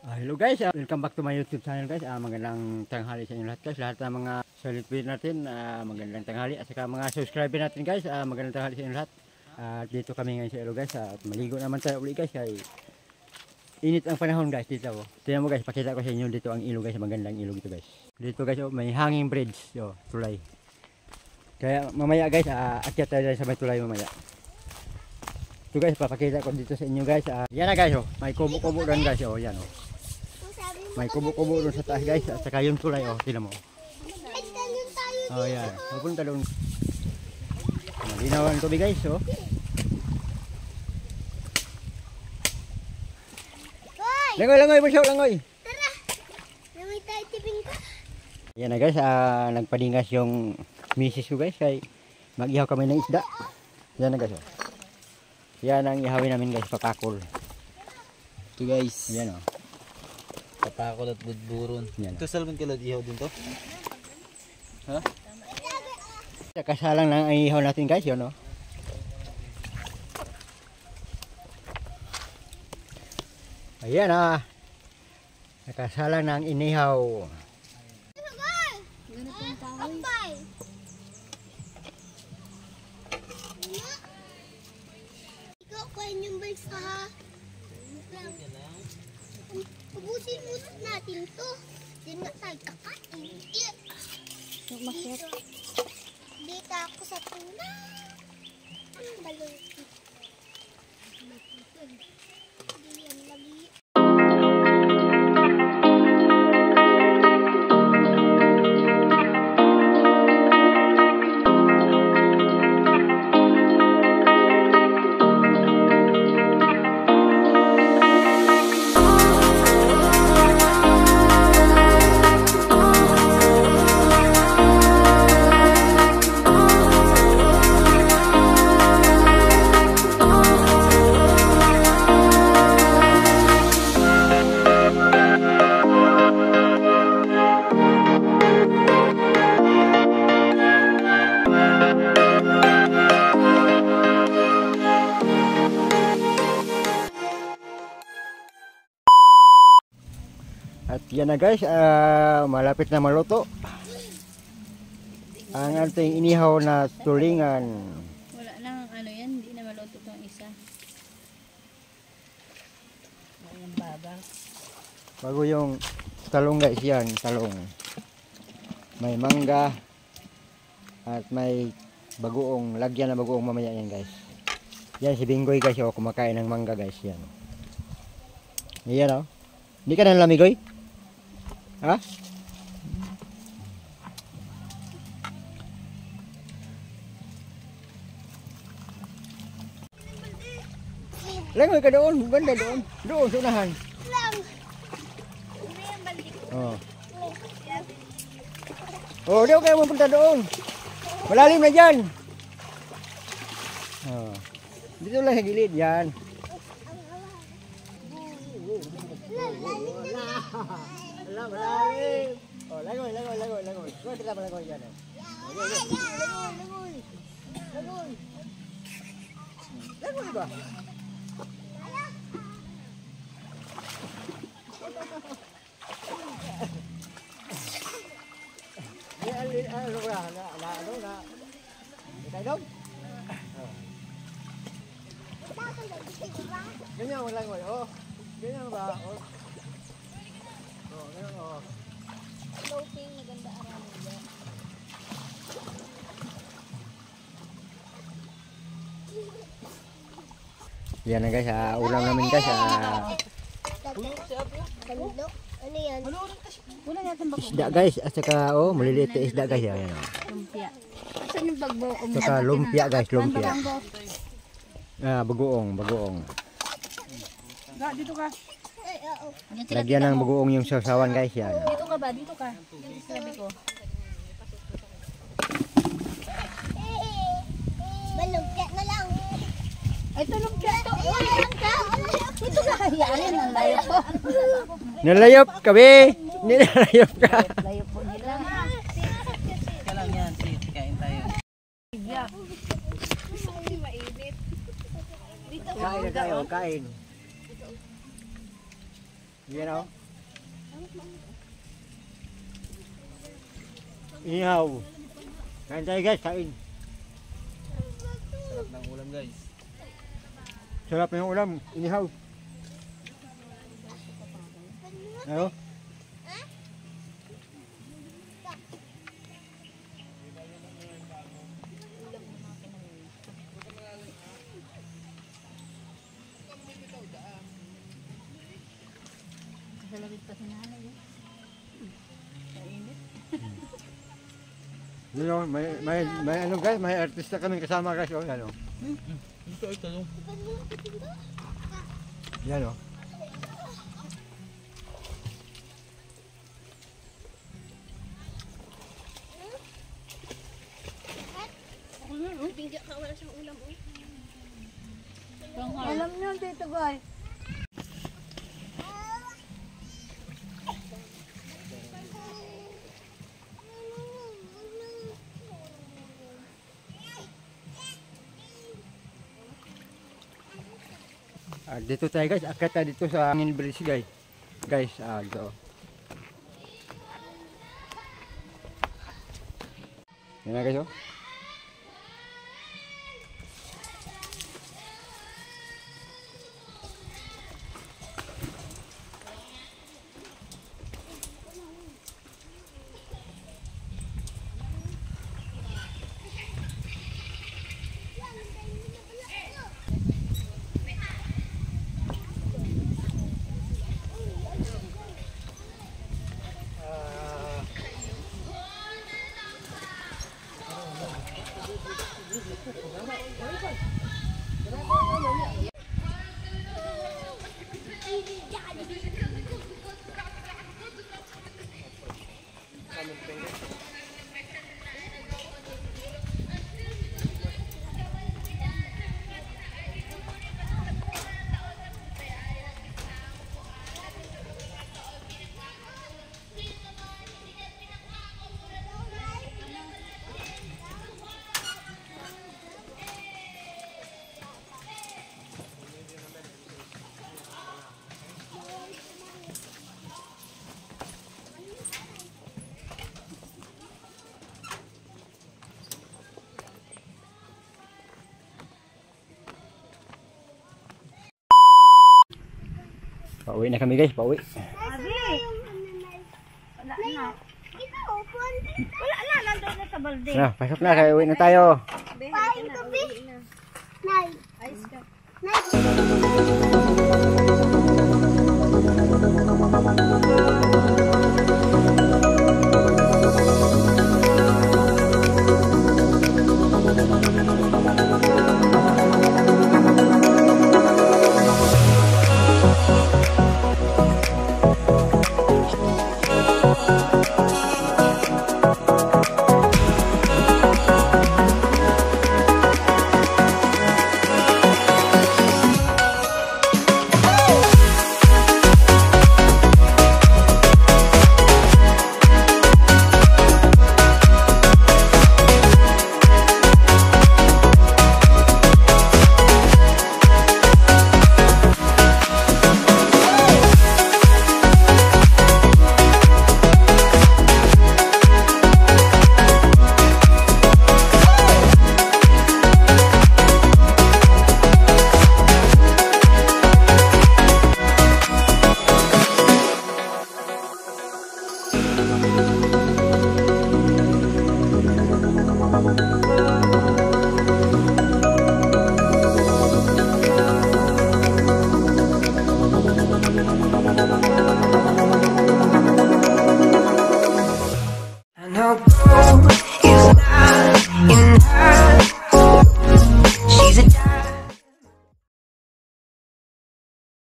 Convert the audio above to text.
Hello guys, welcome back to my YouTube channel guys. Magandang tanghali sa inyo lahat guys. Lahat ng mga solid viewer natin, magandang tanghali. At saka mga subscriber natin guys, magandang tanghali sa inyo lahat. Dito kami ngayon sa Ilo guys. At maligo naman tayo ulit guys. Kaya init ang panahon guys dito. Tingnan mo guys, pakita ko sa inyo dito ang Ilo guys. Magandang Ilo dito guys. Dito guys, may hanging bridge. Tulay. Kaya mamaya guys, akyat tayo sa may tulay mamaya. Ito guys, papakita ko dito sa inyo guys. Yan na guys, may kubo-kubo doon guys. Yan may kubo-kubo doon sa taas guys. At saka yung tulay, tingnan mo. Yan, pupunta doon. Malinaw ang tubig guys. Langoy, busyaw, langoy. Tara, langoy tayo tipin ko. Yan na guys, nagpadingas yung misis ko guys. Kaya mag-ihaw kami ng isda. Yan na guys. Yan ang ihawin namin guys, papakol. Ito guys. Yan Papakol at budburon. Yan. Ito salmon kalad ihaw din to. Ha? Kasalang lang ang ihaw natin guys, yun Ayan nakasalang na ang inihaw. Ikaw kain yung balik ka ha. Ubusin muna natin to. Diyan nga tayo kakain. Dito ako sa tuna. Ang balong. Diyan lagi. At yan na guys, malapit na maluto ang ating inihaw na tulingan. Wala nang yan, hindi na maluto itong isa. Ayan babang. Bago yung talong guys, yan, talong. May mangga at may bagoong, lagyan na bagoong mamaya yan guys. Yan si Bingoy guys, kumakain ng mangga guys, yan. Yan Hindi ka nanlamigoy? Ha? Langoy ka doon, banda doon. Doon, sa unahan. Lang. Di ako kayo mapunta doon. Malalim na dyan. Dito lang sa gilid, yan. Malalim. Langoy. Kuha kita malangoy dyan. Langoy ba? Ganyan mo langoy, ganyan ba? Ganyan Floating, maganda arami dyan. Yan na guys, ulam namin guys. Kandok. Ano yan? Wala natin bago. Isda guys, at saka maliliit na isda guys. Yan, Lumpia. Saan yung bagbo? Saka lumpia guys, lumpia. Bagoong. Dito ka. Ay, oo. Lagyan ng bagoong yung sausawan guys, yan. Dito ka ba? Dito ka. Sabi ko. Balugkya na lang. Ay, ito lumpia to. Ito ka. Hayaan ang layo ko. Nalayop kami! Nilayop ka! Layo po nila. Kaya lang yan, kain tayo. Kain na tayo, kain. Yan o. Ihaw. Kain tayo guys, kain. Sarap ng ulam guys. Sarap yung ulam, inihaw. Ano? Salawit pa si nanay. Kainit. Yun o, may ano guys, may artista kaming kasama guys. O, yan o. Ito ay talong. Yan o. Bingga ka wala siyang ulam. Alam niyo, Tito Goy. Dito tayo guys, akit tayo dito sa hangin bridge guys. Guys, dito. Yan na guys o. Pauwi na kami guys, pauwi. Abi! Wala na. Ito, open. Wala na, nandun na sa balde. Na, pasok na, kaya uwi na tayo. Paing kape. Nay. Ayos ka. Nay. Thank you.